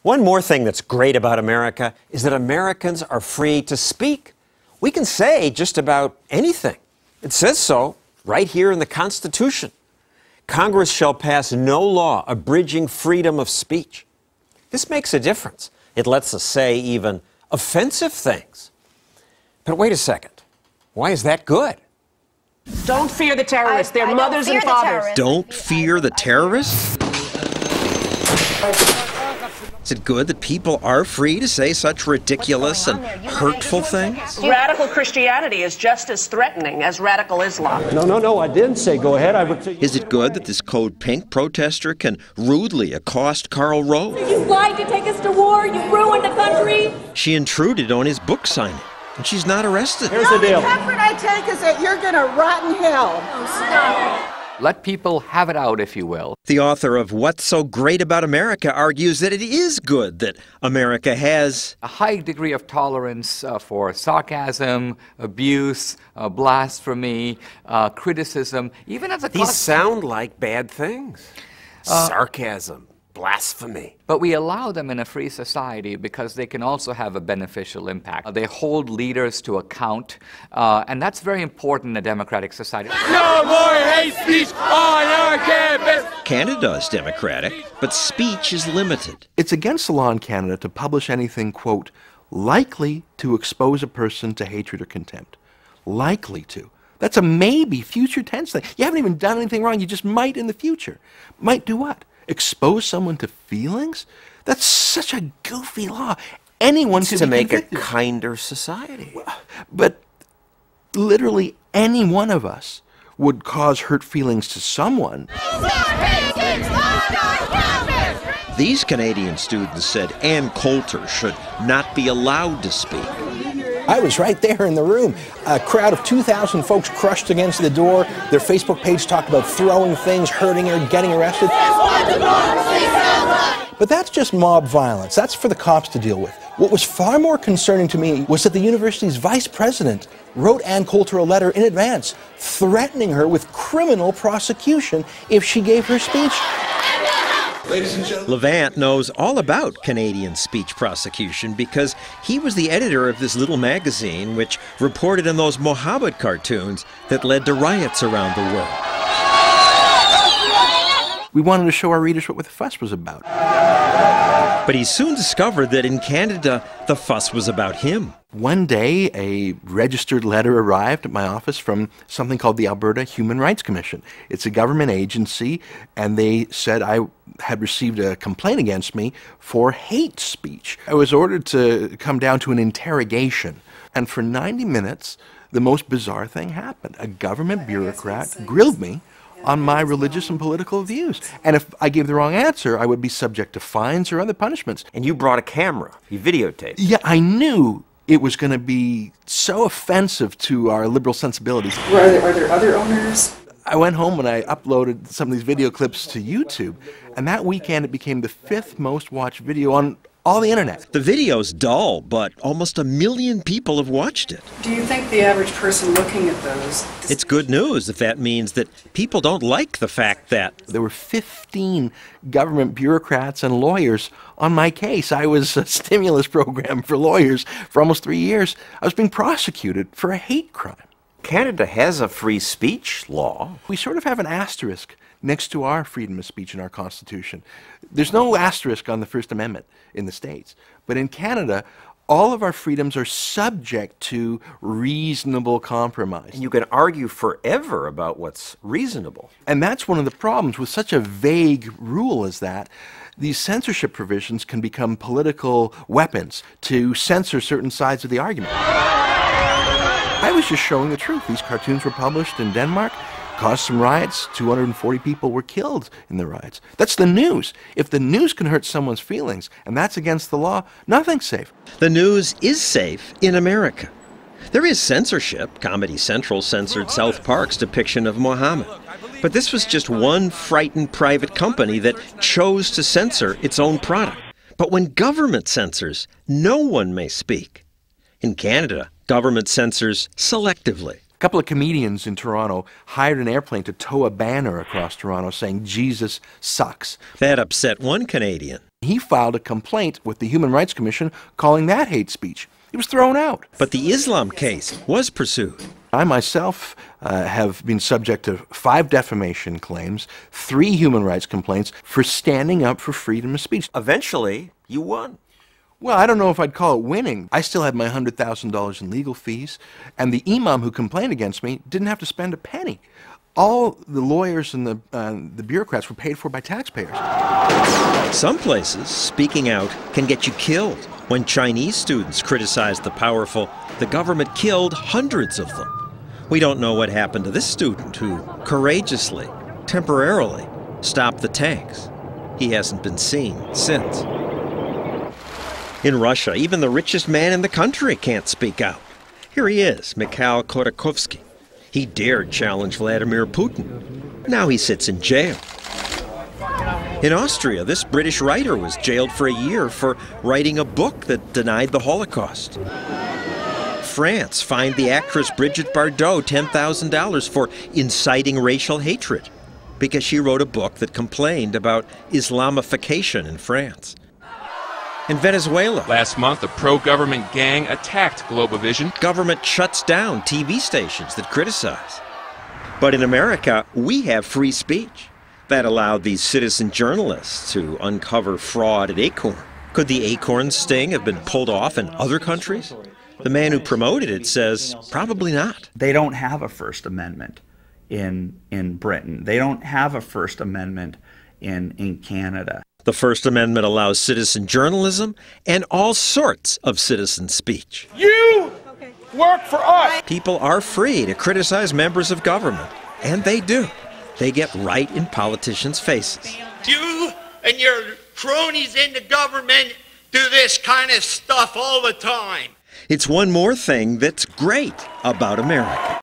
One more thing that's great about America is that Americans are free to speak. We can say just about anything. It says so right here in the Constitution. Congress shall pass no law abridging freedom of speech. This makes a difference. It lets us say even offensive things. But wait a second. Why is that good? Don't fear the terrorists. They're mothers and fathers. Don't fear the terrorists? Is it good that people are free to say such ridiculous and hurtful things? Radical Christianity is just as threatening as radical Islam. No, I didn't say go ahead. I would say... Is it good that this Code Pink protester can rudely accost Karl Rove? You lied to take us to war. You ruined the country. She intruded on his book signing, and she's not arrested. Here's the deal. The comfort I take is that you're going to rot in hell. Oh, stop it. Let people have it out, if you will. The author of What's So Great About America argues that it is good that America has A high degree of tolerance for sarcasm, abuse, blasphemy, criticism, even as a These sound like bad things. Sarcasm, blasphemy. But we allow them in a free society because they can also have a beneficial impact. They hold leaders to account, and that's very important in a democratic society. No more hate speech on our campus! Canada is democratic, but speech is limited. It's against the law in Canada to publish anything, quote, likely to expose a person to hatred or contempt. Likely to. That's a maybe, future tense thing. You haven't even done anything wrong. You just might in the future. Might do what? Expose someone to feelings? That's such a goofy law. Anyone can be convicted. To make a kinder society. But literally any one of us would cause hurt feelings to someone. These Canadian students said Ann Coulter should not be allowed to speak. I was right there in the room. A crowd of 2,000 folks crushed against the door. Their Facebook page talked about throwing things, hurting her, getting arrested. But that's just mob violence. That's for the cops to deal with. What was far more concerning to me was that the university's vice president wrote Ann Coulter a letter in advance, threatening her with criminal prosecution if she gave her speech. Levant knows all about Canadian speech prosecution because he was the editor of this little magazine which reported on those Mohammed cartoons that led to riots around the world. We wanted to show our readers what the fuss was about. But he soon discovered that in Canada, the fuss was about him. One day, a registered letter arrived at my office from something called the Alberta Human Rights Commission. It's a government agency, and they said I had received a complaint against me for hate speech. I was ordered to come down to an interrogation, and for 90 minutes, the most bizarre thing happened. A government bureaucrat grilled me on my religious and political views. And if I gave the wrong answer, I would be subject to fines or other punishments. And you brought a camera. You videotaped. Yeah, I knew it was going to be so offensive to our liberal sensibilities. Are there other owners? I went home and I uploaded some of these video clips to YouTube, and that weekend it became the 5th most watched video on all the internet. The video's dull, but almost 1 million people have watched it. Do you think the average person looking at those... It's good news if that means that people don't like the fact that there were 15 government bureaucrats and lawyers on my case. I was a stimulus program for lawyers for almost 3 years. I was being prosecuted for a hate crime. Canada has a free speech law. We sort of have an asterisk next to our freedom of speech in our Constitution. There's no asterisk on the First Amendment in the States. But in Canada, all of our freedoms are subject to reasonable compromise. And you can argue forever about what's reasonable. And that's one of the problems with such a vague rule as that. These censorship provisions can become political weapons to censor certain sides of the argument. I was just showing the truth. These cartoons were published in Denmark, caused some riots. 240 people were killed in the riots. That's the news. If the news can hurt someone's feelings, and that's against the law, nothing's safe. The news is safe in America. There is censorship. Comedy Central censored South Park's depiction of Muhammad. But this was just one frightened private company that chose to censor its own product. But when government censors, no one may speak. In Canada, government censors selectively. A couple of comedians in Toronto hired an airplane to tow a banner across Toronto saying, "Jesus sucks." That upset one Canadian. He filed a complaint with the Human Rights Commission calling that hate speech. He was thrown out. But the Islam case was pursued. I myself have been subject to 5 defamation claims, 3 human rights complaints for standing up for freedom of speech. Eventually, you won. Well, I don't know if I'd call it winning. I still had my $100,000 in legal fees, and the imam who complained against me didn't have to spend a penny. All the lawyers and the bureaucrats were paid for by taxpayers. Some places, speaking out can get you killed. When Chinese students criticized the powerful, the government killed hundreds of them. We don't know what happened to this student who courageously, temporarily, stopped the tanks. He hasn't been seen since. In Russia, even the richest man in the country can't speak out. Here he is, Mikhail Khodorkovsky. He dared challenge Vladimir Putin. Now he sits in jail. In Austria, this British writer was jailed for a year for writing a book that denied the Holocaust. France fined the actress Brigitte Bardot $10,000 for inciting racial hatred because she wrote a book that complained about Islamification in France. In Venezuela, Last month, a pro-government gang attacked Globovision. Government shuts down TV stations that criticize. But in America, we have free speech. That allowed these citizen journalists to uncover fraud at Acorn. Could the Acorn sting have been pulled off in other countries? The man who promoted it says probably not. They don't have a First Amendment in Britain. They don't have a First Amendment in Canada. The First Amendment allows citizen journalism and all sorts of citizen speech. You work for us! People are free to criticize members of government, and they do. They get right in politicians' faces. You and your cronies in the government do this kind of stuff all the time. It's one more thing that's great about America.